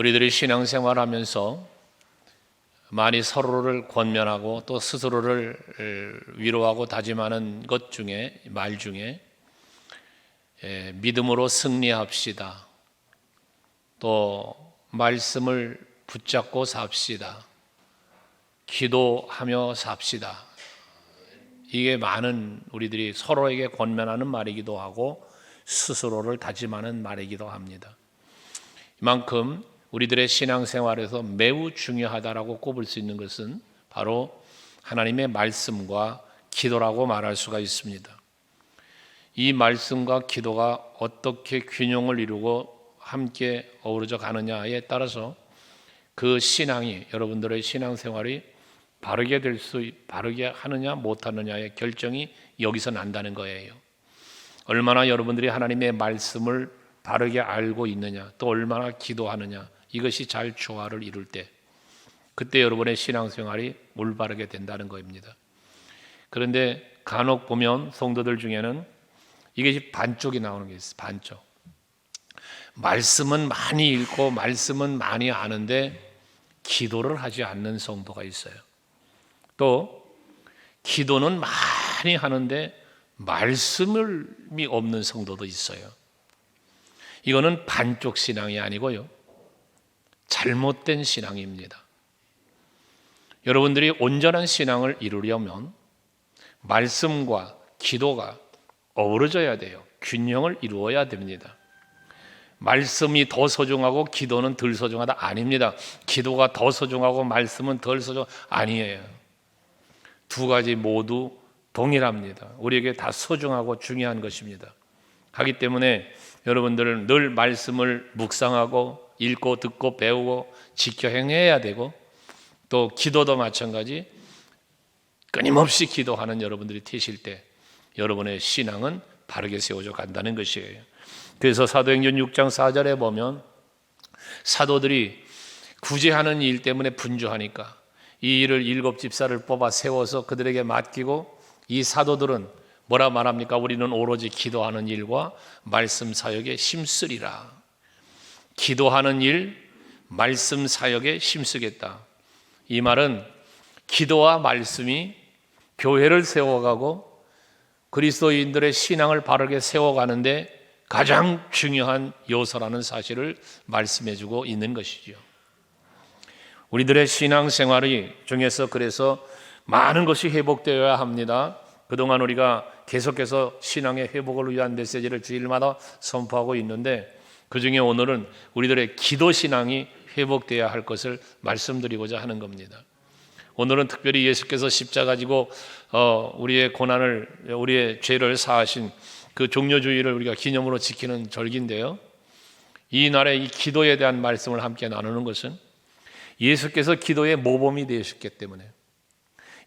우리들이 신앙생활하면서 많이 서로를 권면하고 또 스스로를 위로하고 다짐하는 것 중에, 말 중에 믿음으로 승리합시다, 또 말씀을 붙잡고 삽시다, 기도하며 삽시다, 이게 많은 우리들이 서로에게 권면하는 말이기도 하고 스스로를 다짐하는 말이기도 합니다. 이만큼 우리들의 신앙생활에서 매우 중요하다라고 꼽을 수 있는 것은 바로 하나님의 말씀과 기도라고 말할 수가 있습니다. 이 말씀과 기도가 어떻게 균형을 이루고 함께 어우러져 가느냐에 따라서 그 신앙이, 여러분들의 신앙생활이 바르게 하느냐 못하느냐의 결정이 여기서 난다는 거예요. 얼마나 여러분들이 하나님의 말씀을 바르게 알고 있느냐, 또 얼마나 기도하느냐, 이것이 잘 조화를 이룰 때, 그때 여러분의 신앙생활이 올바르게 된다는 것입니다. 그런데 간혹 보면 성도들 중에는 이것이 반쪽이 나오는 게 있어요. 반쪽. 말씀은 많이 읽고 말씀은 많이 아는데 기도를 하지 않는 성도가 있어요. 또 기도는 많이 하는데 말씀이 없는 성도도 있어요. 이거는 반쪽 신앙이 아니고요, 잘못된 신앙입니다. 여러분들이 온전한 신앙을 이루려면 말씀과 기도가 어우러져야 돼요. 균형을 이루어야 됩니다. 말씀이 더 소중하고 기도는 덜 소중하다? 아닙니다. 기도가 더 소중하고 말씀은 덜 소중, 아니에요. 두 가지 모두 동일합니다. 우리에게 다 소중하고 중요한 것입니다. 하기 때문에 여러분들은 늘 말씀을 묵상하고 읽고 듣고 배우고 지켜 행해야 되고, 또 기도도 마찬가지, 끊임없이 기도하는 여러분들이 되실 때 여러분의 신앙은 바르게 세워져 간다는 것이에요. 그래서 사도행전 6장 4절에 보면 사도들이 구제하는 일 때문에 분주하니까 이 일을 7 집사를 뽑아 세워서 그들에게 맡기고, 이 사도들은 뭐라 말합니까? 우리는 오로지 기도하는 일과 말씀 사역에 힘쓰리라. 기도하는 일, 말씀 사역에 힘쓰겠다. 이 말은 기도와 말씀이 교회를 세워가고 그리스도인들의 신앙을 바르게 세워가는데 가장 중요한 요소라는 사실을 말씀해주고 있는 것이죠. 우리들의 신앙생활이 중에서 그래서 많은 것이 회복되어야 합니다. 그동안 우리가 계속해서 신앙의 회복을 위한 메시지를 주일마다 선포하고 있는데, 그중에 오늘은 우리들의 기도 신앙이 회복되어야 할 것을 말씀드리고자 하는 겁니다. 오늘은 특별히 예수께서 십자가 지고 우리의 고난을, 우리의 죄를 사하신 그 종려주의를 우리가 기념으로 지키는 절기인데요, 이 날에 이 기도에 대한 말씀을 함께 나누는 것은 예수께서 기도의 모범이 되셨기 때문에,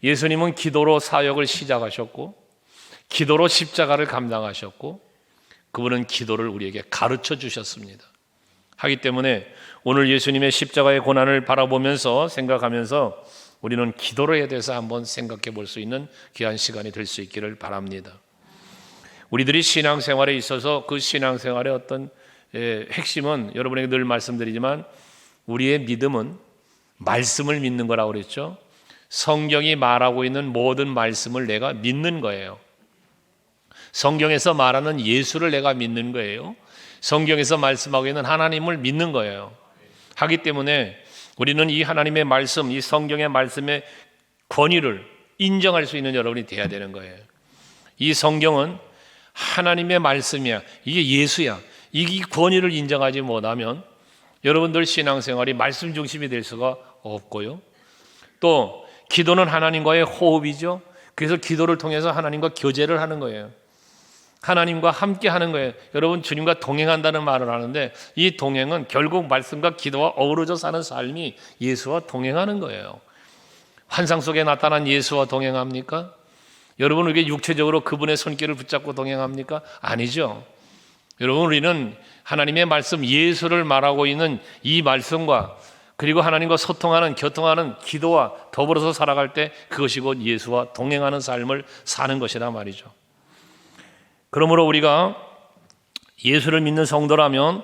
예수님은 기도로 사역을 시작하셨고 기도로 십자가를 감당하셨고 그분은 기도를 우리에게 가르쳐 주셨습니다. 하기 때문에 오늘 예수님의 십자가의 고난을 바라보면서 생각하면서 우리는 기도에 대해서 한번 생각해 볼 수 있는 귀한 시간이 될 수 있기를 바랍니다. 우리들이 신앙생활에 있어서 그 신앙생활의 어떤 핵심은, 여러분에게 늘 말씀드리지만 우리의 믿음은 말씀을 믿는 거라고 그랬죠. 성경이 말하고 있는 모든 말씀을 내가 믿는 거예요. 성경에서 말하는 예수를 내가 믿는 거예요. 성경에서 말씀하고 있는 하나님을 믿는 거예요. 하기 때문에 우리는 이 하나님의 말씀, 이 성경의 말씀의 권위를 인정할 수 있는 여러분이 되어야 되는 거예요. 이 성경은 하나님의 말씀이야, 이게 예수야, 이 권위를 인정하지 못하면 여러분들 신앙생활이 말씀 중심이 될 수가 없고요, 또 기도는 하나님과의 호흡이죠. 그래서 기도를 통해서 하나님과 교제를 하는 거예요. 하나님과 함께 하는 거예요. 여러분, 주님과 동행한다는 말을 하는데 이 동행은 결국 말씀과 기도와 어우러져 사는 삶이 예수와 동행하는 거예요. 환상 속에 나타난 예수와 동행합니까? 여러분, 우리가 육체적으로 그분의 손길을 붙잡고 동행합니까? 아니죠. 여러분, 우리는 하나님의 말씀, 예수를 말하고 있는 이 말씀과 그리고 하나님과 소통하는, 교통하는 기도와 더불어서 살아갈 때 그것이 곧 예수와 동행하는 삶을 사는 것이란 말이죠. 그러므로 우리가 예수를 믿는 성도라면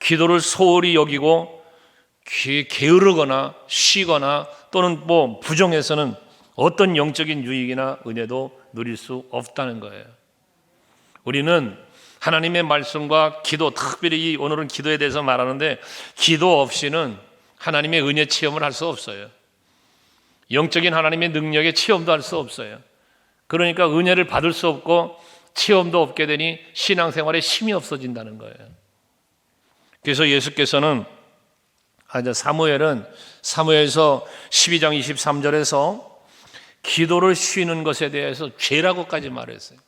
기도를 소홀히 여기고 게으르거나 쉬거나 또는 뭐 부정해서는 어떤 영적인 유익이나 은혜도 누릴 수 없다는 거예요. 우리는 하나님의 말씀과 기도, 특별히 오늘은 기도에 대해서 말하는데, 기도 없이는 하나님의 은혜 체험을 할 수 없어요. 영적인 하나님의 능력의 체험도 할 수 없어요. 그러니까 은혜를 받을 수 없고 체험도 없게 되니 신앙생활에 힘이 없어진다는 거예요. 그래서 예수께서는 사무엘서 12장 23절에서 기도를 쉬는 것에 대해서 죄라고까지 말했어요.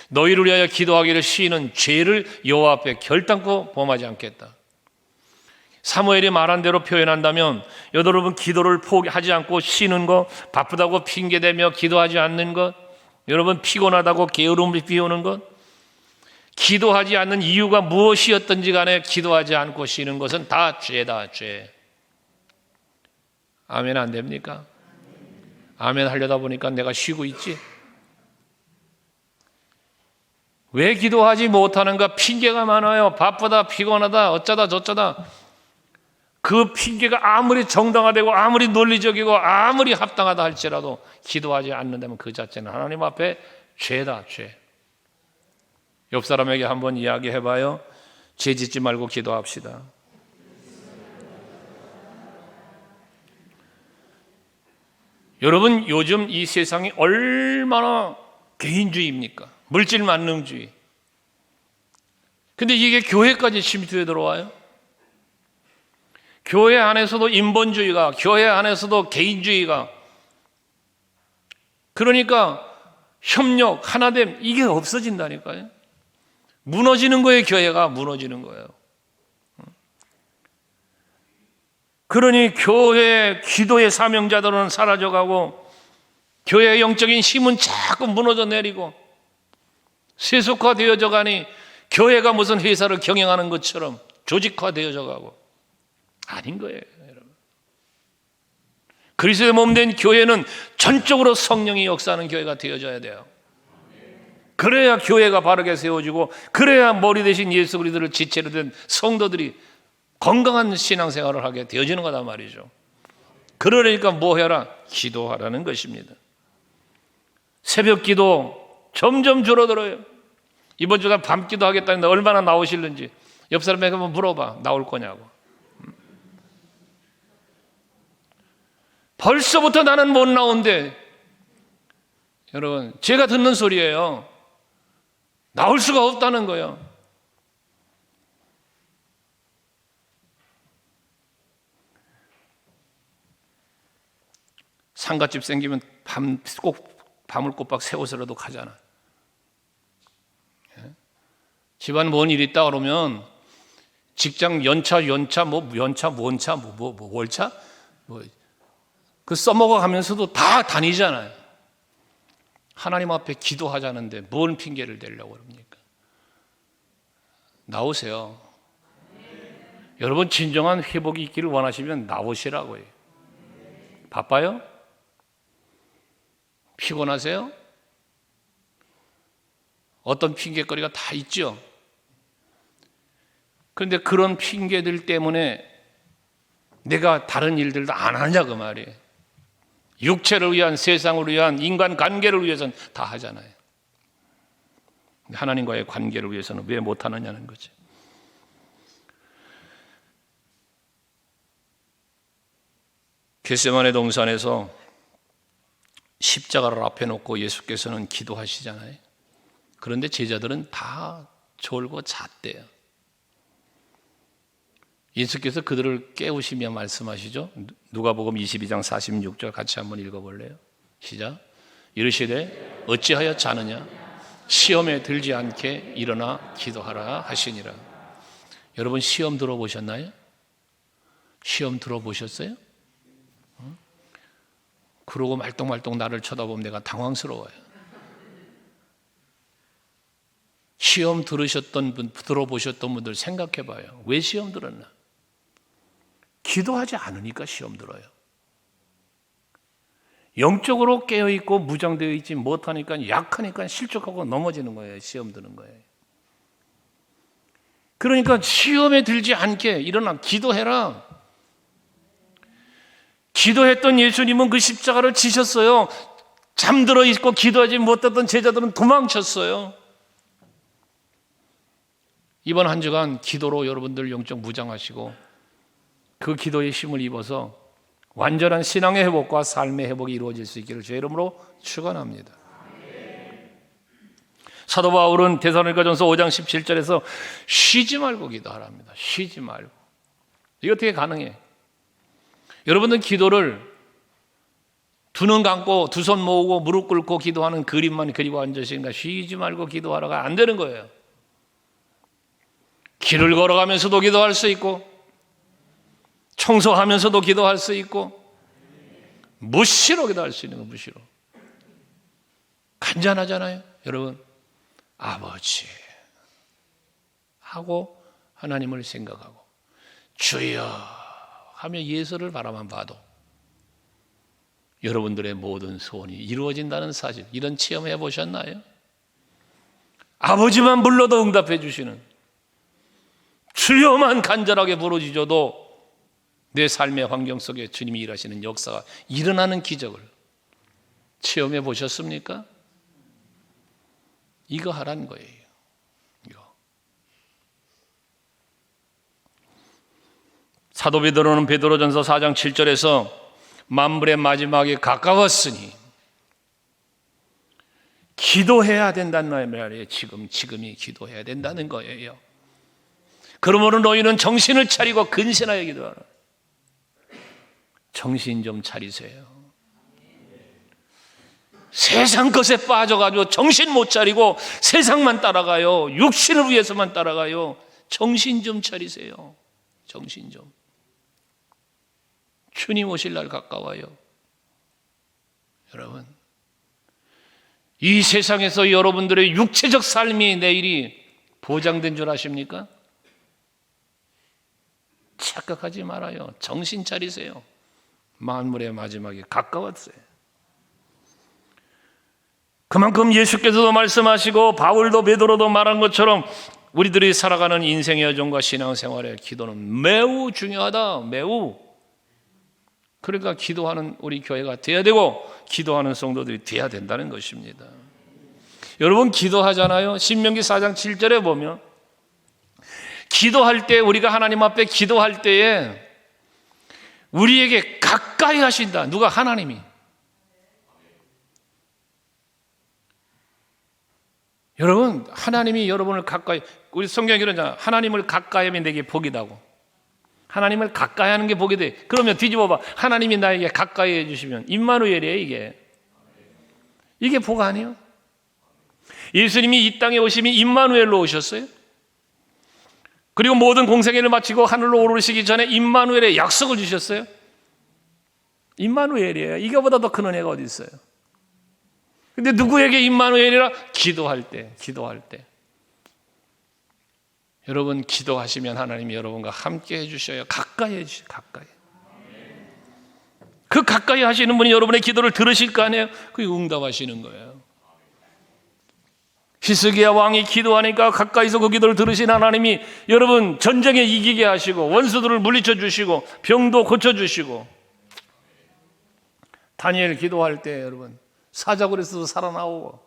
너희를 위하여 기도하기를 쉬는 죄를 여호와 앞에 결단코 범하지 않겠다. 사무엘이 말한 대로 표현한다면, 여러분 기도를 포기하지 않고 쉬는 것, 바쁘다고 핑계대며 기도하지 않는 것, 여러분 피곤하다고 게으름을 피우는 것, 기도하지 않는 이유가 무엇이었든지 간에 기도하지 않고 쉬는 것은 다 죄다, 죄. 아멘 안 됩니까? 아멘 하려다 보니까 내가 쉬고 있지. 왜 기도하지 못하는가? 핑계가 많아요. 바쁘다, 피곤하다, 어쩌다 저쩌다. 그 핑계가 아무리 정당화되고 아무리 논리적이고 아무리 합당하다 할지라도 기도하지 않는다면 그 자체는 하나님 앞에 죄다, 죄. 옆 사람에게 한번 이야기해봐요. 죄 짓지 말고 기도합시다. 여러분, 요즘 이 세상이 얼마나 개인주의입니까? 물질 만능주의. 근데 이게 교회까지 침투해 들어와요. 교회 안에서도 인본주의가, 교회 안에서도 개인주의가. 그러니까 협력, 하나됨, 이게 없어진다니까요. 무너지는 거예요. 교회가 무너지는 거예요. 그러니 교회 기도의 사명자들은 사라져가고 교회의 영적인 힘은 자꾸 무너져 내리고 세속화되어져 가니 교회가 무슨 회사를 경영하는 것처럼 조직화되어져 가고, 아닌 거예요, 여러분. 그리스도의 몸된 교회는 전적으로 성령이 역사하는 교회가 되어져야 돼요. 그래야 교회가 바르게 세워지고, 그래야 머리 대신 예수 그리스도를 지체로 된 성도들이 건강한 신앙생활을 하게 되어지는 거단 말이죠. 그러니까 뭐 해라? 기도하라는 것입니다. 새벽 기도 점점 줄어들어요. 이번 주가 밤 기도 하겠다는데 얼마나 나오실는지 옆 사람에게 한번 물어봐. 나올 거냐고. 벌써부터 나는 못 나온대. 여러분, 제가 듣는 소리예요. 나올 수가 없다는 거예요. 상갓집 생기면 꼭 밤을 꼬박 새워서라도 가잖아. 집안 뭔 일 있다 그러면 직장 연차, 월차 그 써먹어 가면서도 다 다니잖아요. 하나님 앞에 기도하자는데 뭔 핑계를 대려고 그럽니까? 나오세요. 여러분, 진정한 회복이 있기를 원하시면 나오시라고요. 바빠요? 피곤하세요? 어떤 핑계거리가 다 있죠. 그런데 그런 핑계들 때문에 내가 다른 일들도 안 하냐 그 말이에요. 육체를 위한, 세상을 위한, 인간관계를 위해서는 다 하잖아요. 하나님과의 관계를 위해서는 왜 못하느냐는 거지. 겟세마네 동산에서 십자가를 앞에 놓고 예수께서는 기도하시잖아요. 그런데 제자들은 다 졸고 잤대요. 예수께서 그들을 깨우시며 말씀하시죠. 누가복음 22장 46절 같이 한번 읽어볼래요? 시작. 이르시되 어찌하여 자느냐? 시험에 들지 않게 일어나 기도하라 하시니라. 여러분, 시험 들어보셨나요? 시험 들어보셨어요? 그러고 말똥말똥 나를 쳐다보면 내가 당황스러워요. 시험 들어보셨던 분들 생각해 봐요. 왜 시험 들었나? 기도하지 않으니까 시험 들어요. 영적으로 깨어있고 무장되어 있지 못하니까, 약하니까 실족하고 넘어지는 거예요. 시험 드는 거예요. 그러니까 시험에 들지 않게 일어나 기도해라. 기도했던 예수님은 그 십자가를 지셨어요. 잠들어 있고 기도하지 못했던 제자들은 도망쳤어요. 이번 한 주간 기도로 여러분들 영적 무장하시고 그 기도의 힘을 입어서 완전한 신앙의 회복과 삶의 회복이 이루어질 수 있기를 주의 이름으로 축원합니다. 사도 바울은 데살로니가전서 5장 17절에서 쉬지 말고 기도하랍니다. 쉬지 말고. 이게 어떻게 가능해? 여러분들 기도를 두 눈 감고 두 손 모으고 무릎 꿇고 기도하는 그림만 그리고 앉으시니까 쉬지 말고 기도하라가 안 되는 거예요. 길을 걸어가면서도 기도할 수 있고 청소하면서도 기도할 수 있고 무시로 기도할 수 있는 거 무시로. 간단하잖아요. 여러분, 아버지 하고 하나님을 생각하고 주여 하며 예수를 바라만 봐도 여러분들의 모든 소원이 이루어진다는 사실, 이런 체험 해보셨나요? 아버지만 불러도 응답해 주시는, 주여만 간절하게 부르짖어도 내 삶의 환경 속에 주님이 일하시는 역사가 일어나는 기적을 체험해 보셨습니까? 이거 하라는 거예요. 이거. 사도 베드로는 베드로전서 4장 7절에서 만물의 마지막에 가까웠으니 기도해야 된다는 말이에요. 지금이 기도해야 된다는 거예요. 그러므로 너희는 정신을 차리고 근신하여 기도하라. 정신 좀 차리세요. 세상 것에 빠져가지고 정신 못 차리고 세상만 따라가요. 육신을 위해서만 따라가요. 정신 좀 차리세요. 정신 좀. 주님 오실 날 가까워요. 여러분, 이 세상에서 여러분들의 육체적 삶이 내일이 보장된 줄 아십니까? 착각하지 말아요. 정신 차리세요. 만물의 마지막에 가까웠어요. 그만큼 예수께서도 말씀하시고 바울도 베드로도 말한 것처럼 우리들이 살아가는 인생의 여정과 신앙생활의 기도는 매우 중요하다. 매우. 그러니까 기도하는 우리 교회가 돼야 되고 기도하는 성도들이 돼야 된다는 것입니다. 여러분, 기도하잖아요. 신명기 4장 7절에 보면 기도할 때, 우리가 하나님 앞에 기도할 때에 우리에게 가까이 하신다. 누가? 하나님이. 여러분, 하나님이 여러분을 가까이, 우리 성경에 그러잖아. 하나님을 가까이 하면 내게 복이다고. 하나님을 가까이 하는 게 복이 돼. 그러면 뒤집어봐. 하나님이 나에게 가까이 해주시면 임마누엘이에요. 이게 복 아니에요? 예수님이 이 땅에 오심이 임마누엘로 오셨어요. 그리고 모든 공생애를 마치고 하늘로 오르시기 전에 임마누엘의 약속을 주셨어요. 임마누엘이에요. 이거보다 더 큰 은혜가 어디 있어요? 근데 누구에게 임마누엘이라? 기도할 때. 여러분, 기도하시면 하나님이 여러분과 함께 해주셔요. 가까이 해주셔요. 가까이. 그 가까이 하시는 분이 여러분의 기도를 들으실 거 아니에요? 그게 응답하시는 거예요. 히스기야 왕이 기도하니까 가까이서 그 기도를 들으신 하나님이 여러분 전쟁에 이기게 하시고 원수들을 물리쳐 주시고 병도 고쳐 주시고, 다니엘 기도할 때 여러분 사자굴에서도 살아나오고,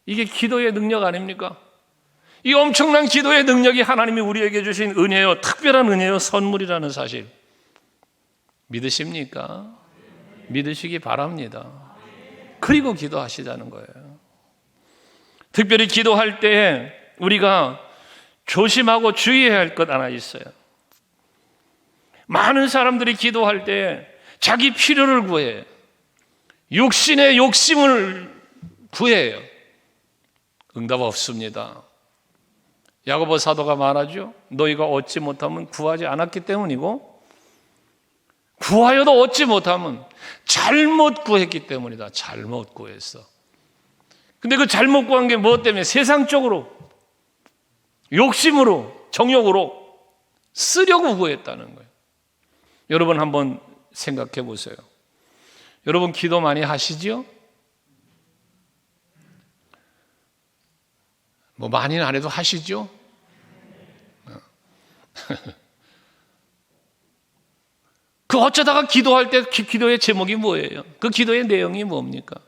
이게 기도의 능력 아닙니까? 이 엄청난 기도의 능력이 하나님이 우리에게 주신 은혜요, 특별한 은혜요, 선물이라는 사실 믿으십니까? 믿으시기 바랍니다. 그리고 기도하시자는 거예요. 특별히 기도할 때 우리가 조심하고 주의해야 할 것 하나 있어요. 많은 사람들이 기도할 때 자기 필요를 구해요. 육신의 욕심을 구해요. 응답 없습니다. 야고보 사도가 말하죠. 너희가 얻지 못하면 구하지 않았기 때문이고, 구하여도 얻지 못하면 잘못 구했기 때문이다. 잘못 구했어. 근데 그 잘못 구한 게 무엇 때문에? 세상적으로, 욕심으로, 정욕으로 쓰려고 구했다는 거예요. 여러분 한번 생각해 보세요. 여러분 기도 많이 하시죠? 뭐 많이는 안 해도 하시죠? 그 어쩌다가 기도할 때 기도의 제목이 뭐예요? 그 기도의 내용이 뭡니까?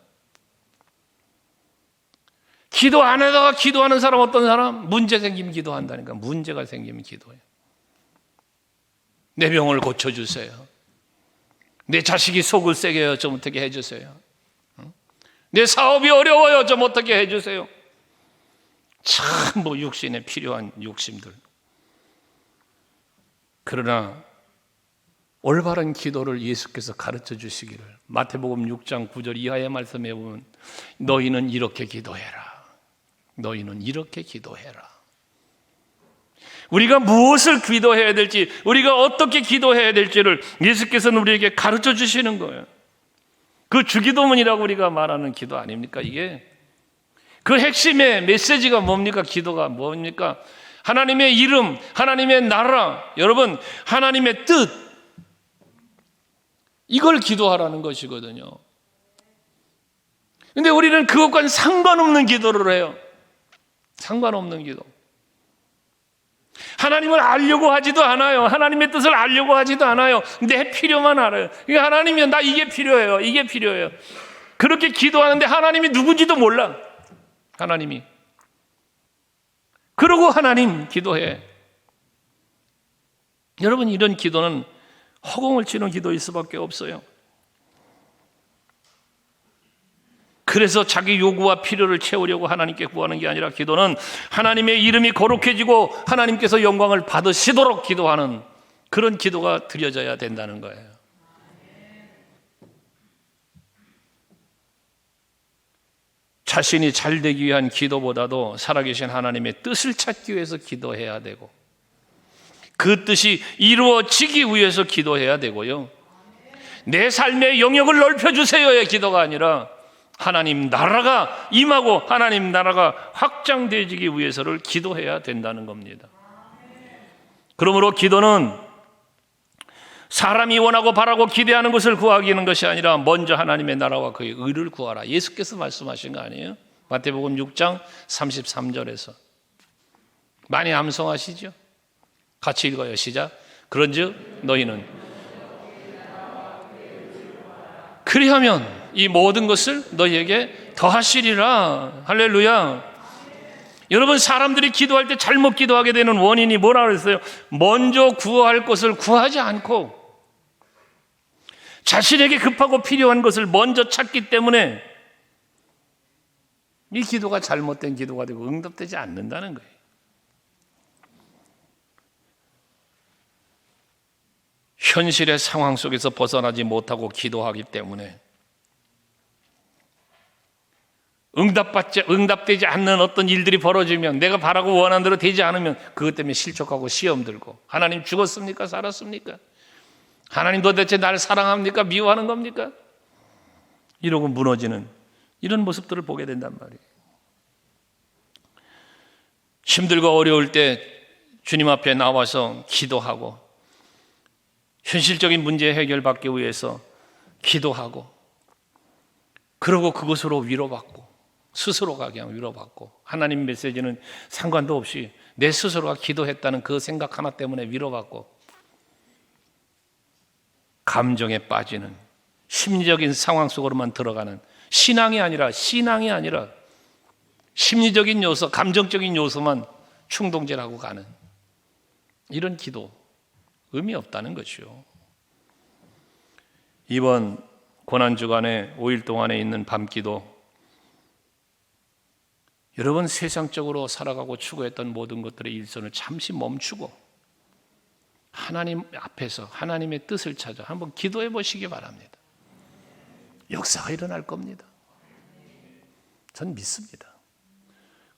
기도 안 하다가 기도하는 사람 어떤 사람? 문제 생기면 기도한다니까. 문제가 생기면 기도해요. 내 병을 고쳐주세요. 내 자식이 속을 세게 해요. 좀 어떻게 해주세요. 내 사업이 어려워요. 좀 어떻게 해주세요. 참 육신에 필요한 욕심들. 그러나 올바른 기도를 예수께서 가르쳐 주시기를 마태복음 6장 9절 이하의 말씀에 보면 너희는 이렇게 기도해라. 너희는 이렇게 기도해라. 우리가 무엇을 기도해야 될지, 우리가 어떻게 기도해야 될지를 예수께서는 우리에게 가르쳐 주시는 거예요. 그 주기도문이라고 우리가 말하는 기도 아닙니까? 이게 그 핵심의 메시지가 뭡니까? 기도가 뭡니까? 하나님의 이름, 하나님의 나라, 여러분 하나님의 뜻, 이걸 기도하라는 것이거든요. 근데 우리는 그것과는 상관없는 기도를 해요. 상관없는 기도. 하나님을 알려고 하지도 않아요. 하나님의 뜻을 알려고 하지도 않아요. 내 필요만 알아요. 하나님이 나 이게 필요해요. 이게 필요해요. 그렇게 기도하는데 하나님이 누군지도 몰라. 하나님이. 그러고 하나님 기도해. 여러분 이런 기도는 허공을 치는 기도일 수밖에 없어요. 그래서 자기 요구와 필요를 채우려고 하나님께 구하는 게 아니라 기도는 하나님의 이름이 거룩해지고 하나님께서 영광을 받으시도록 기도하는 그런 기도가 드려져야 된다는 거예요. 자신이 잘 되기 위한 기도보다도 살아계신 하나님의 뜻을 찾기 위해서 기도해야 되고 그 뜻이 이루어지기 위해서 기도해야 되고요. 내 삶의 영역을 넓혀주세요의 기도가 아니라 하나님 나라가 임하고 하나님 나라가 확장되어지기 위해서를 기도해야 된다는 겁니다. 그러므로 기도는 사람이 원하고 바라고 기대하는 것을 구하기는 것이 아니라 먼저 하나님의 나라와 그의 의를 구하라. 예수께서 말씀하신 거 아니에요? 마태복음 6장 33절에서 많이 암송하시죠? 같이 읽어요. 시작. 그런즉 너희는 그리하면 이 모든 것을 너희에게 더하시리라. 할렐루야. 여러분 사람들이 기도할 때 잘못 기도하게 되는 원인이 뭐라 그랬어요? 먼저 구할 것을 구하지 않고 자신에게 급하고 필요한 것을 먼저 찾기 때문에 이 기도가 잘못된 기도가 되고 응답되지 않는다는 거예요. 현실의 상황 속에서 벗어나지 못하고 기도하기 때문에 응답되지 않는 어떤 일들이 벌어지면 내가 바라고 원하는 대로 되지 않으면 그것 때문에 실족하고 시험 들고 하나님 죽었습니까? 살았습니까? 하나님 도대체 나를 사랑합니까? 미워하는 겁니까? 이러고 무너지는 이런 모습들을 보게 된단 말이에요. 힘들고 어려울 때 주님 앞에 나와서 기도하고 현실적인 문제 해결받기 위해서 기도하고 그러고 그것으로 위로받고 스스로가 그냥 위로받고 하나님 메시지는 상관도 없이 내 스스로가 기도했다는 그 생각 하나 때문에 위로받고 감정에 빠지는 심리적인 상황 속으로만 들어가는 신앙이 아니라 심리적인 요소, 감정적인 요소만 충동질하고 가는 이런 기도 의미 없다는 것이요. 이번 고난주간에 5일 동안에 있는 밤기도 여러분 세상적으로 살아가고 추구했던 모든 것들의 일선을 잠시 멈추고 하나님 앞에서 하나님의 뜻을 찾아 한번 기도해 보시기 바랍니다. 역사가 일어날 겁니다. 전 믿습니다.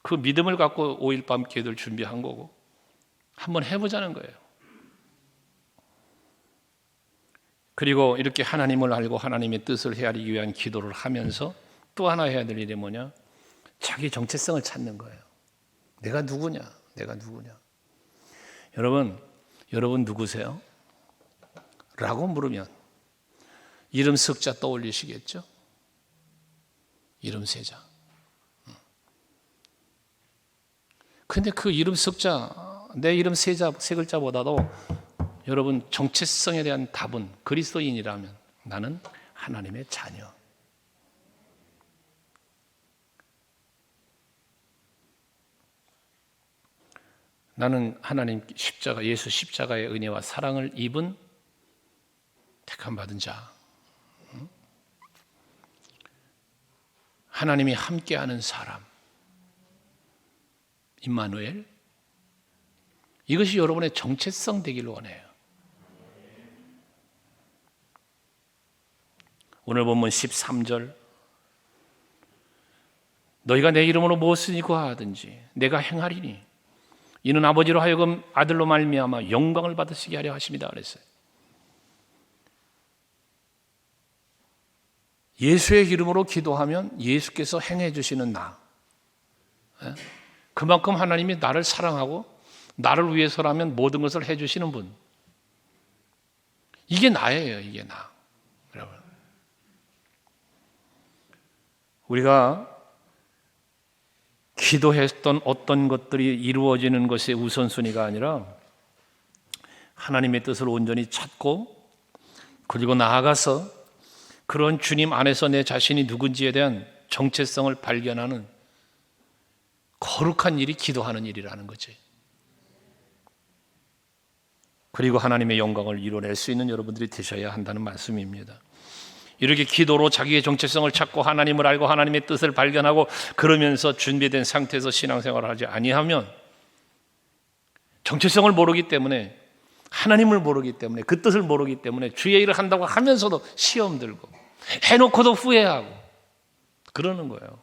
그 믿음을 갖고 5일 밤 기도를 준비한 거고 한번 해보자는 거예요. 그리고 이렇게 하나님을 알고 하나님의 뜻을 헤아리기 위한 기도를 하면서 또 하나 해야 될 일이 뭐냐? 자기 정체성을 찾는 거예요. 내가 누구냐? 여러분 누구세요? 라고 물으면 이름 석자 떠올리시겠죠? 이름 세자. 근데 그 이름 석자, 내 이름 세 글자보다도 여러분, 정체성에 대한 답은 그리스도인이라면 나는 하나님의 자녀. 나는 하나님 십자가, 예수 십자가의 은혜와 사랑을 입은 택함 받은 자. 하나님이 함께하는 사람. 임마누엘. 이것이 여러분의 정체성 되기를 원해요. 오늘 본문 13절, 너희가 내 이름으로 무엇을 구하든지 내가 행하리니 이는 아버지로 하여금 아들로 말미암아 영광을 받으시게 하려 하십니다 그랬어요. 예수의 이름으로 기도하면 예수께서 행해 주시는 나, 그만큼 하나님이 나를 사랑하고 나를 위해서라면 모든 것을 해 주시는 분, 이게 나예요. 이게 나. 여러분, 우리가 기도했던 어떤 것들이 이루어지는 것의 우선순위가 아니라 하나님의 뜻을 온전히 찾고, 그리고 나아가서 그런 주님 안에서 내 자신이 누군지에 대한 정체성을 발견하는 거룩한 일이 기도하는 일이라는 거지. 그리고 하나님의 영광을 이뤄낼 수 있는 여러분들이 되셔야 한다는 말씀입니다. 이렇게 기도로 자기의 정체성을 찾고 하나님을 알고 하나님의 뜻을 발견하고 그러면서 준비된 상태에서 신앙생활을 하지 아니하면, 정체성을 모르기 때문에, 하나님을 모르기 때문에, 그 뜻을 모르기 때문에 주의 일을 한다고 하면서도 시험 들고 해놓고도 후회하고 그러는 거예요.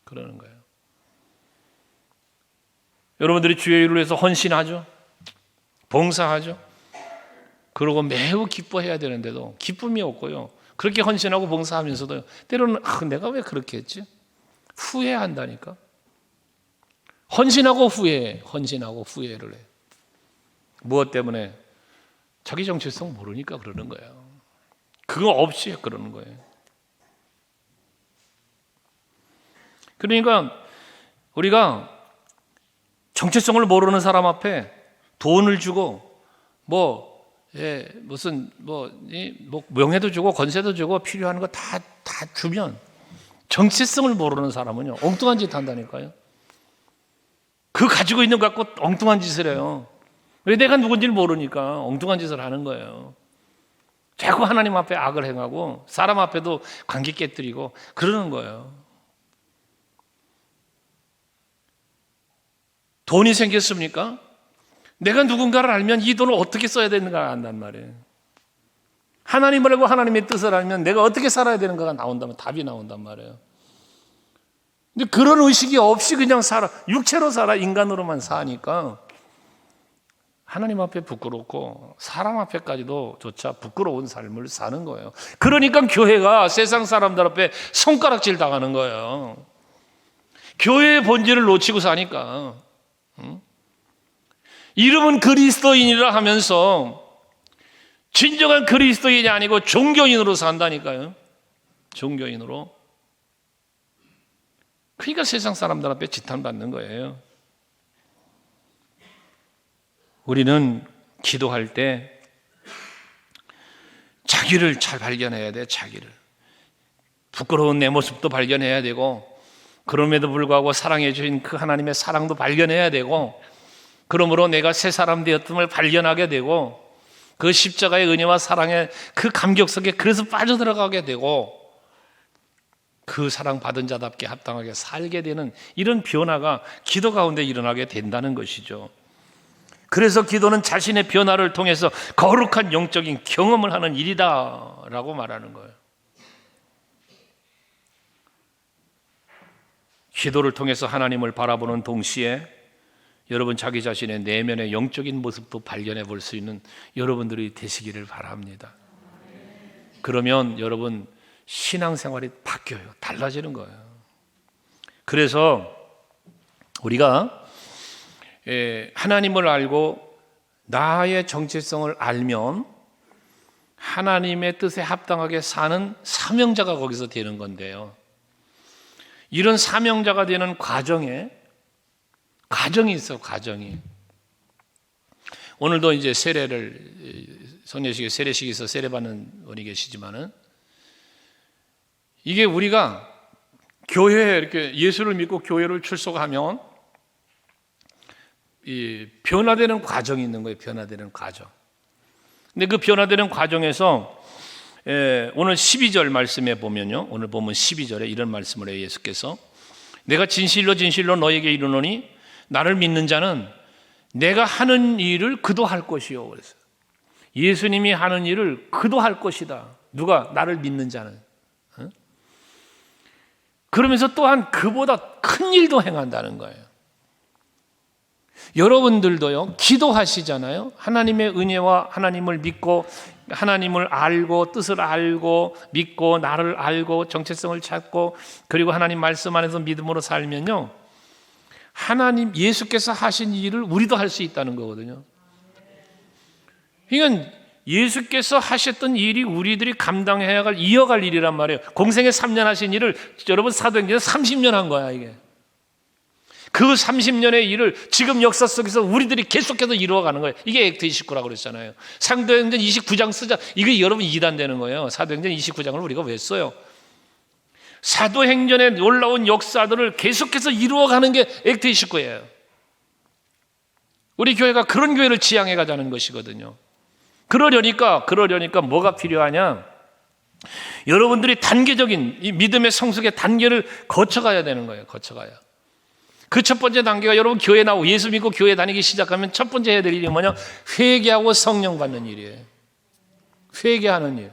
그러는 거예요. 여러분들이 주의 일을 위해서 헌신하죠. 봉사하죠. 그러고 매우 기뻐해야 되는데도 기쁨이 없고요. 그렇게 헌신하고 봉사하면서도 때로는 내가 왜 그렇게 했지? 후회한다니까. 헌신하고 후회해. 헌신하고 후회를 해. 무엇 때문에? 자기 정체성 모르니까 그러는 거예요. 그거 없이 그러는 거예요. 그러니까 우리가 정체성을 모르는 사람 앞에 돈을 주고 무슨 명예도 주고 권세도 주고 필요한 거 다 주면, 정체성을 모르는 사람은요 엉뚱한 짓 한다니까요. 그 가지고 있는 거 갖고 엉뚱한 짓을 해요. 왜? 내가 누군지를 모르니까 엉뚱한 짓을 하는 거예요. 자꾸 하나님 앞에 악을 행하고 사람 앞에도 관계 깨뜨리고 그러는 거예요. 돈이 생겼습니까? 내가 누군가를 알면 이 돈을 어떻게 써야 되는가 안단 말이에요. 하나님을 알고 하나님의 뜻을 알면 내가 어떻게 살아야 되는가가 나온다면 답이 나온단 말이에요. 근데 그런 의식이 없이 그냥 살아, 육체로 살아, 인간으로만 사니까 하나님 앞에 부끄럽고 사람 앞에까지도 조차 부끄러운 삶을 사는 거예요. 그러니까 교회가 세상 사람들 앞에 손가락질 당하는 거예요. 교회의 본질을 놓치고 사니까. 이름은 그리스도인이라 하면서 진정한 그리스도인이 아니고 종교인으로 산다니까요. 종교인으로. 그러니까 세상 사람들 앞에 지탄받는 거예요. 우리는 기도할 때 자기를 잘 발견해야 돼. 자기를. 부끄러운 내 모습도 발견해야 되고, 그럼에도 불구하고 사랑해 주신 그 하나님의 사랑도 발견해야 되고, 그러므로 내가 새 사람 되었음을 발견하게 되고, 그 십자가의 은혜와 사랑의 그 감격 속에 그래서 빠져들어가게 되고, 그 사랑 받은 자답게 합당하게 살게 되는 이런 변화가 기도 가운데 일어나게 된다는 것이죠. 그래서 기도는 자신의 변화를 통해서 거룩한 영적인 경험을 하는 일이다라고 말하는 거예요. 기도를 통해서 하나님을 바라보는 동시에 여러분 자기 자신의 내면의 영적인 모습도 발견해 볼 수 있는 여러분들이 되시기를 바랍니다. 그러면 여러분 신앙생활이 바뀌어요. 달라지는 거예요. 그래서 우리가 하나님을 알고 나의 정체성을 알면 하나님의 뜻에 합당하게 사는 사명자가 거기서 되는 건데요. 이런 사명자가 되는 과정이 있어요. 과정이. 오늘도 이제 성례식에 세례식에서 세례받는 분이 계시지만은, 이게 우리가 교회에 이렇게 예수를 믿고 교회를 출석하면 이 변화되는 과정이 있는 거예요. 변화되는 과정. 근데 그 변화되는 과정에서 오늘 12절 말씀에 보면요, 오늘 보면 12절에 이런 말씀을 해요. 예수께서 내가 진실로 진실로 너에게 이르노니 나를 믿는 자는 내가 하는 일을 그도 할 것이요. 그래서 예수님이 하는 일을 그도 할 것이다. 누가? 나를 믿는 자는. 그러면서 또한 그보다 큰 일도 행한다는 거예요. 여러분들도요, 기도하시잖아요. 하나님의 은혜와 하나님을 믿고, 하나님을 알고, 뜻을 알고, 믿고, 나를 알고, 정체성을 찾고, 그리고 하나님 말씀 안에서 믿음으로 살면요, 하나님, 예수께서 하신 일을 우리도 할 수 있다는 거거든요. 그러니까 예수께서 하셨던 일이 우리들이 감당해야 할, 이어갈 일이란 말이에요. 공생에 3년 하신 일을 여러분 사도행전에 30년 한 거야, 이게. 그 30년의 일을 지금 역사 속에서 우리들이 계속해서 이루어가는 거예요. 이게 액트 29라고 그랬잖아요. 사도행전 29장 쓰자. 이게 여러분 이단되는 거예요. 사도행전 29장을 우리가 왜 써요? 사도행전의 놀라운 역사들을 계속해서 이루어가는 게 액트 29예요. 우리 교회가 그런 교회를 지향해 가자는 것이거든요. 그러려니까 뭐가 필요하냐? 여러분들이 단계적인 이 믿음의 성숙의 단계를 거쳐가야 되는 거예요. 거쳐가야. 그 첫 번째 단계가, 여러분 교회 나오고 예수 믿고 교회 다니기 시작하면 첫 번째 해야 될 일이 뭐냐? 회개하고 성령 받는 일이에요. 회개하는 일.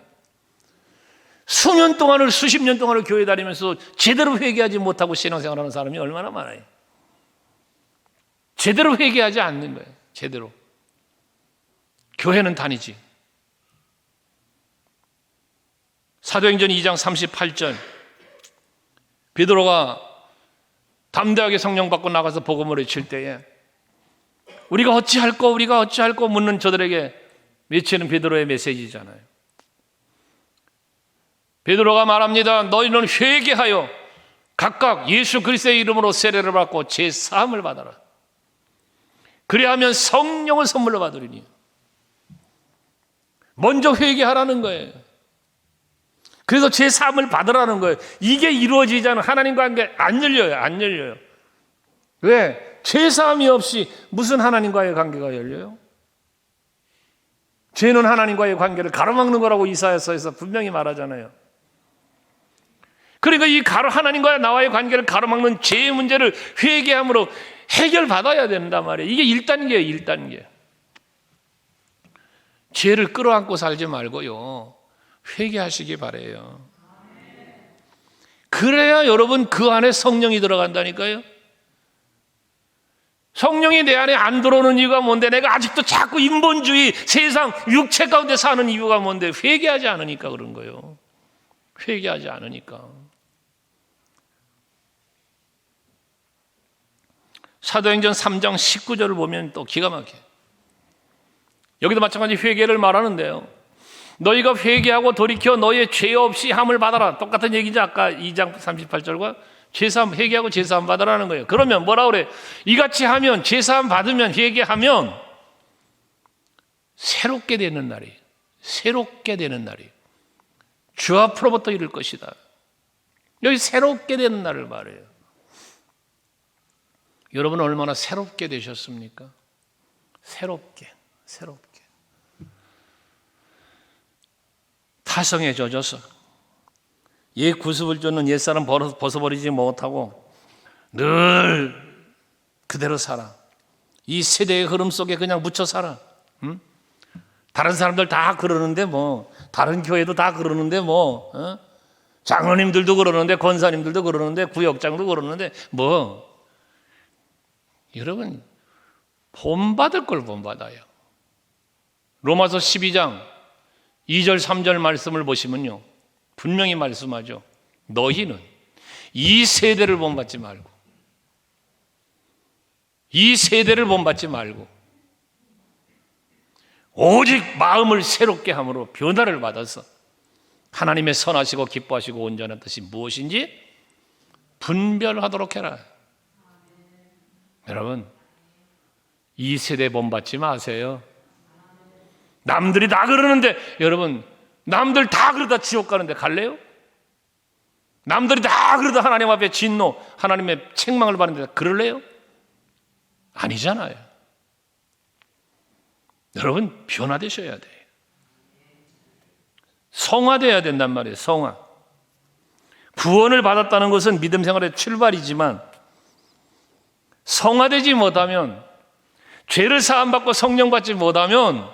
수년 동안을, 수십 년 동안을 교회 다니면서 제대로 회개하지 못하고 신앙생활하는 사람이 얼마나 많아요. 제대로 회개하지 않는 거예요. 제대로. 교회는 다니지. 사도행전 2장 38절, 베드로가 담대하게 성령 받고 나가서 복음을 외칠 때에 우리가 어찌할꼬 묻는 저들에게 외치는 베드로의 메시지잖아요. 베드로가 말합니다. 너희는 회개하여 각각 예수 그리스도의 이름으로 세례를 받고 제 사함을 받아라. 그리하면 성령을 선물로 받으리니. 먼저 회개하라는 거예요. 그래서 제 사함을 받으라는 거예요. 이게 이루어지지 않으면 하나님과 관계 안 열려요. 왜? 제 사함이 없이 무슨 하나님과의 관계가 열려요? 죄는 하나님과의 관계를 가로막는 거라고 이사야서에서 분명히 말하잖아요. 그러니까 이 하나님과 나와의 관계를 가로막는 죄의 문제를 회개함으로 해결받아야 된단 말이에요. 이게 1단계예요. 1단계. 죄를 끌어안고 살지 말고요, 회개하시기 바라요. 그래야 여러분 그 안에 성령이 들어간다니까요. 성령이 내 안에 안 들어오는 이유가 뭔데? 내가 아직도 자꾸 인본주의 세상 육체 가운데 사는 이유가 뭔데? 회개하지 않으니까 그런 거예요. 회개하지 않으니까. 사도행전 3장 19절을 보면 또 기가 막혀요. 여기도 마찬가지 회개를 말하는데요, 너희가 회개하고 돌이켜 너희의 죄 없이 함을 받아라. 똑같은 얘기죠. 아까 2장 38절과 죄사함, 회개하고 죄사함 받으라는 거예요. 그러면 뭐라 그래? 이같이 하면, 죄사함 받으면, 회개하면 새롭게 되는 날이, 주 앞으로부터 이룰 것이다. 여기 새롭게 되는 날을 말해요. 여러분 얼마나 새롭게 되셨습니까? 새롭게. 타성에 젖어서 옛 구습을 쫓는 옛사람 벗어버리지 못하고 늘 그대로 살아. 이 세대의 흐름 속에 그냥 묻혀 살아. 응? 다른 사람들 다 그러는데 다른 교회도 다 그러는데 장로님들도 그러는데, 권사님들도 그러는데, 구역장도 그러는데 여러분 본받을 걸 본받아요. 로마서 12장 2절 3절 말씀을 보시면요, 분명히 말씀하죠. 너희는 이 세대를 본받지 말고 오직 마음을 새롭게 함으로 변화를 받아서 하나님의 선하시고 기뻐하시고 온전한 뜻이 무엇인지 분별하도록 해라. 여러분 이 세대 본받지 마세요. 남들이 다 그러는데, 여러분, 남들 다 그러다 지옥 가는데 갈래요? 남들이 다 그러다 하나님 앞에 진노, 하나님의 책망을 받는데 그럴래요? 아니잖아요. 여러분, 변화되셔야 돼요. 성화되어야 된단 말이에요. 성화. 구원을 받았다는 것은 믿음 생활의 출발이지만 성화되지 못하면, 죄를 사함받고 성령 받지 못하면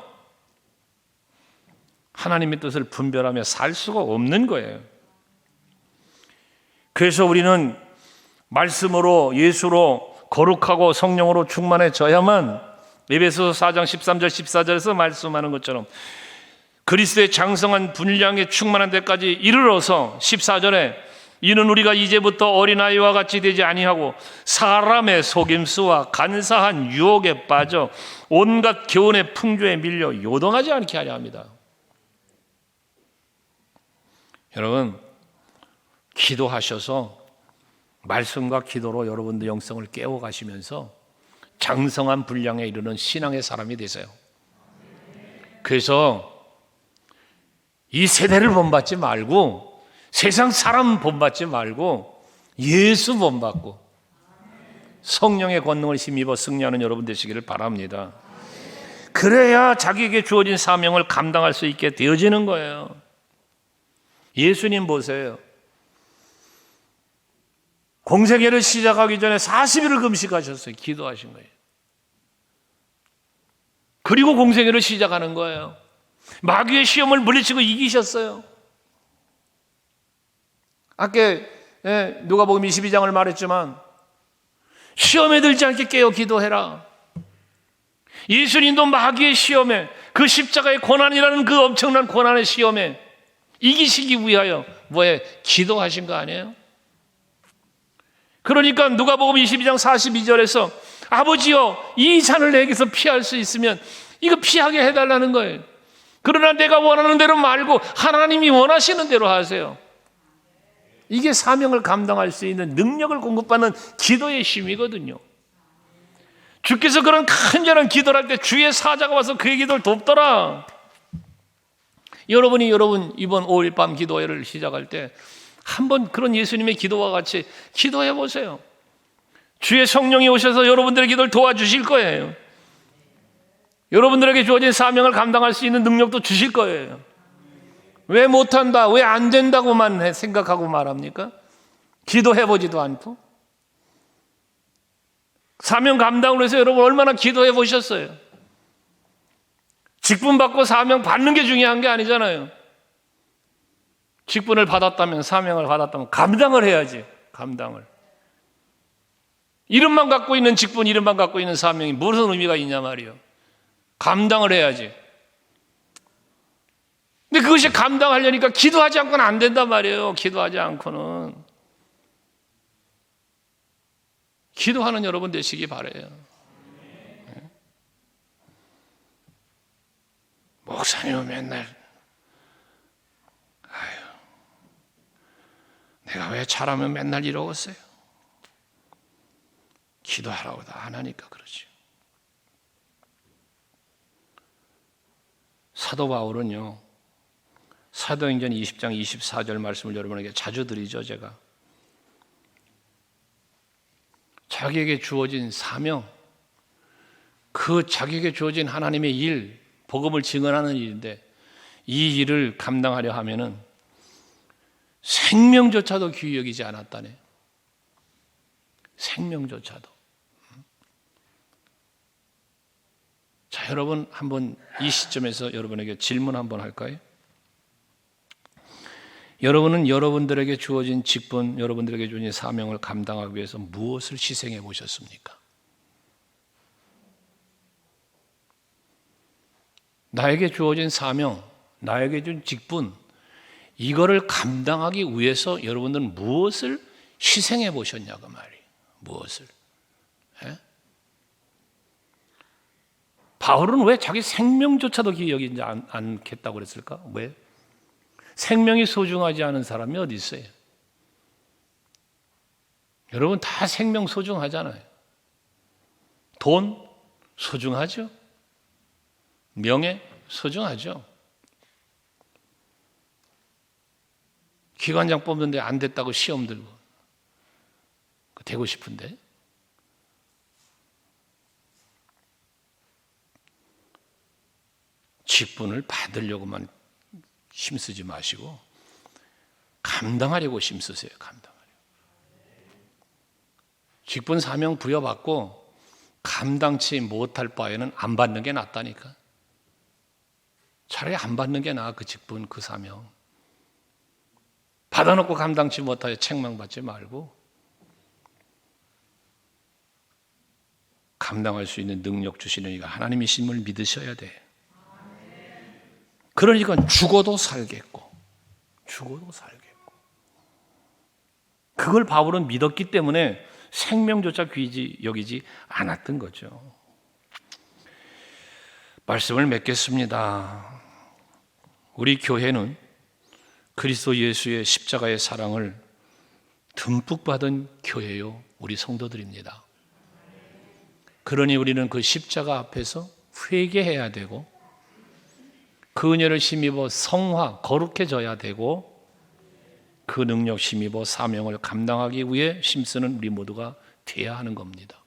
하나님의 뜻을 분별하며 살 수가 없는 거예요. 그래서 우리는 말씀으로, 예수로 거룩하고 성령으로 충만해져야만 에베소서 4장 13절 14절에서 말씀하는 것처럼 그리스도의 장성한 분량에 충만한 데까지 이르러서 14절에 이는 우리가 이제부터 어린아이와 같이 되지 아니하고 사람의 속임수와 간사한 유혹에 빠져 온갖 교훈의 풍조에 밀려 요동하지 않게 하려 합니다. 여러분, 기도하셔서 말씀과 기도로 여러분들 영성을 깨워가시면서 장성한 분량에 이르는 신앙의 사람이 되세요. 그래서 이 세대를 본받지 말고, 세상 사람 본받지 말고 예수 본받고 성령의 권능을 힘입어 승리하는 여러분 되시기를 바랍니다. 그래야 자기에게 주어진 사명을 감당할 수 있게 되어지는 거예요. 예수님 보세요. 공생애를 시작하기 전에 40일을 금식하셨어요. 기도하신 거예요. 그리고 공생애를 시작하는 거예요. 마귀의 시험을 물리치고 이기셨어요. 아까 누가복음 22장을 말했지만 시험에 들지 않게 깨어 기도해라. 예수님도 마귀의 시험에, 그 십자가의 고난이라는 그 엄청난 고난의 시험에 이기시기 위하여 기도하신 거 아니에요? 그러니까 누가복음 22장 42절에서 아버지여, 이 잔을 내게서 피할 수 있으면 이거 피하게 해달라는 거예요. 그러나 내가 원하는 대로 말고 하나님이 원하시는 대로 하세요. 이게 사명을 감당할 수 있는 능력을 공급받는 기도의 힘이거든요. 주께서 그런 간절한 기도를 할 때 주의 사자가 와서 그의 기도를 돕더라. 여러분 이번 5일 밤 기도회를 시작할 때 한번 그런 예수님의 기도와 같이 기도해 보세요. 주의 성령이 오셔서 여러분들의 기도를 도와주실 거예요. 여러분들에게 주어진 사명을 감당할 수 있는 능력도 주실 거예요. 왜 못한다, 왜 안 된다고만 생각하고 말합니까? 기도해보지도 않고. 사명 감당을 해서 여러분 얼마나 기도해 보셨어요? 직분 받고 사명 받는 게 중요한 게 아니잖아요. 직분을 받았다면, 사명을 받았다면 감당을 해야지. 감당을. 이름만 갖고 있는 직분, 이름만 갖고 있는 사명이 무슨 의미가 있냐 말이에요. 감당을 해야지. 근데 그것이 감당하려니까 기도하지 않고는 안 된단 말이에요. 기도하지 않고는. 기도하는 여러분 되시기 바라요. 목사님은 맨날 내가 왜 잘하면 맨날 이러겠어요? 기도하라고 다 안 하니까 그러지. 사도 바울은요, 사도행전 20장 24절 말씀을 여러분에게 자주 드리죠. 제가 자기에게 주어진 사명, 그 자기에게 주어진 하나님의 일, 복음을 증언하는 일인데 이 일을 감당하려 하면은 생명조차도 귀히 여기지 않았다네. 생명조차도. 자, 여러분 한번 이 시점에서 여러분에게 질문 한번 할까요? 여러분은 여러분들에게 주어진 직분, 여러분들에게 주어진 사명을 감당하기 위해서 무엇을 희생해 보셨습니까? 나에게 주어진 사명, 나에게 준 직분, 이거를 감당하기 위해서 여러분들은 무엇을 희생해 보셨냐고 말이에요. 무엇을? 예? 바울은 왜 자기 생명조차도 귀히 여기지 않겠다고 그랬을까? 왜? 생명이 소중하지 않은 사람이 어디 있어요? 여러분 다 생명 소중하잖아요. 돈 소중하죠? 명예 소중하죠. 기관장 뽑는데 안 됐다고 시험 들고 되고 싶은데, 직분을 받으려고만 힘쓰지 마시고 감당하려고 힘쓰세요. 감당하려고. 직분 사명 부여받고 감당치 못할 바에는 안 받는 게 낫다니까. 차라리 안 받는 게 나아. 그 직분, 그 사명 받아놓고 감당치 못하여 책망받지 말고 감당할 수 있는 능력 주시는 이가 하나님이심을 믿으셔야 돼. 그러니까 죽어도 살겠고 그걸 바울은 믿었기 때문에 생명조차 귀히 여기지 않았던 거죠. 말씀을 맺겠습니다. 우리 교회는 그리스도 예수의 십자가의 사랑을 듬뿍 받은 교회요, 우리 성도들입니다. 그러니 우리는 그 십자가 앞에서 회개해야 되고 그 은혜를 힘입어 성화, 거룩해져야 되고 그 능력 힘입어 사명을 감당하기 위해 힘쓰는 우리 모두가 돼야 하는 겁니다.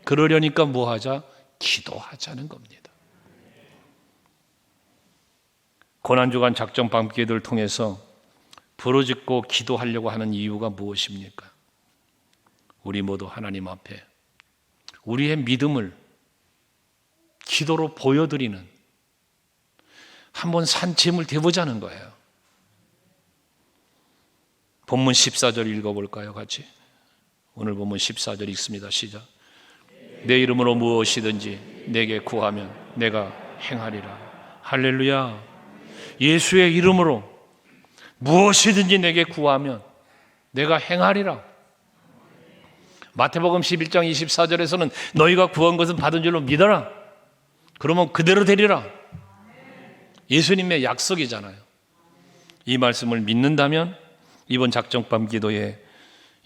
그러려니까 뭐 하자? 기도하자는 겁니다. 고난주간 작정 밤기도를 통해서 부르짖고 기도하려고 하는 이유가 무엇입니까? 우리 모두 하나님 앞에 우리의 믿음을 기도로 보여드리는 한번 산짐을 대보자는 거예요. 본문 14절 읽어볼까요? 같이. 오늘 본문 14절 읽습니다. 시작. 내 이름으로 무엇이든지 내게 구하면 내가 행하리라. 할렐루야. 예수의 이름으로 무엇이든지 내게 구하면 내가 행하리라. 마태복음 11장 24절에서는 너희가 구한 것은 받은 줄로 믿어라. 그러면 그대로 되리라. 예수님의 약속이잖아요. 이 말씀을 믿는다면 이번 작정밤 기도에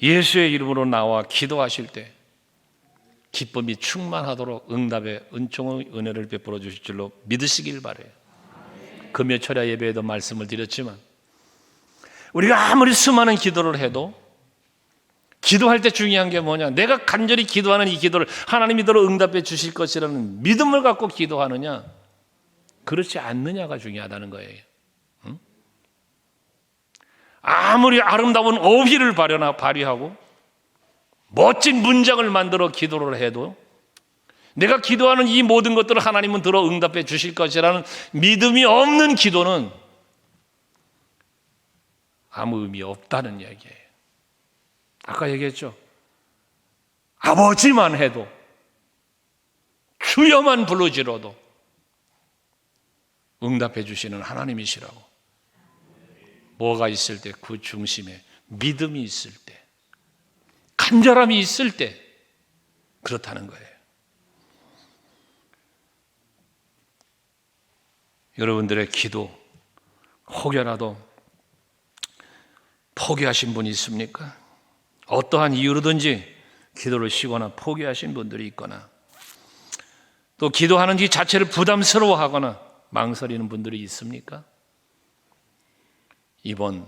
예수의 이름으로 나와 기도하실 때 기쁨이 충만하도록 응답의 은총의 은혜를 베풀어 주실 줄로 믿으시길 바라요. 금요철야 예배에도 말씀을 드렸지만 우리가 아무리 수많은 기도를 해도 기도할 때 중요한 게 뭐냐? 내가 간절히 기도하는 이 기도를 하나님이 이대로 응답해 주실 것이라는 믿음을 갖고 기도하느냐, 그렇지 않느냐가 중요하다는 거예요. 응? 아무리 아름다운 어휘를 발휘하고 멋진 문장을 만들어 기도를 해도 내가 기도하는 이 모든 것들을 하나님은 들어 응답해 주실 것이라는 믿음이 없는 기도는 아무 의미 없다는 얘기예요. 아까 얘기했죠. 아버지만 해도 주여만 부르지로도 응답해 주시는 하나님이시라고. 뭐가 있을 때? 그 중심에 믿음이 있을 때, 간절함이 있을 때 그렇다는 거예요. 여러분들의 기도 혹여라도 포기하신 분이 있습니까? 어떠한 이유로든지 기도를 쉬거나 포기하신 분들이 있거나 또 기도하는 이 자체를 부담스러워하거나 망설이는 분들이 있습니까? 이번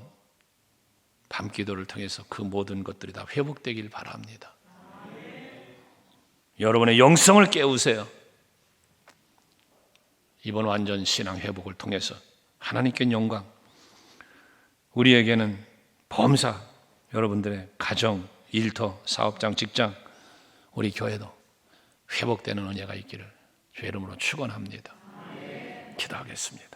밤기도를 통해서 그 모든 것들이 다 회복되길 바랍니다. 여러분의 영성을 깨우세요. 이번 완전 신앙 회복을 통해서 하나님께 영광, 우리에게는 범사, 여러분들의 가정, 일터, 사업장, 직장, 우리 교회도 회복되는 은혜가 있기를 주의 이름으로 축원합니다. 기도하겠습니다.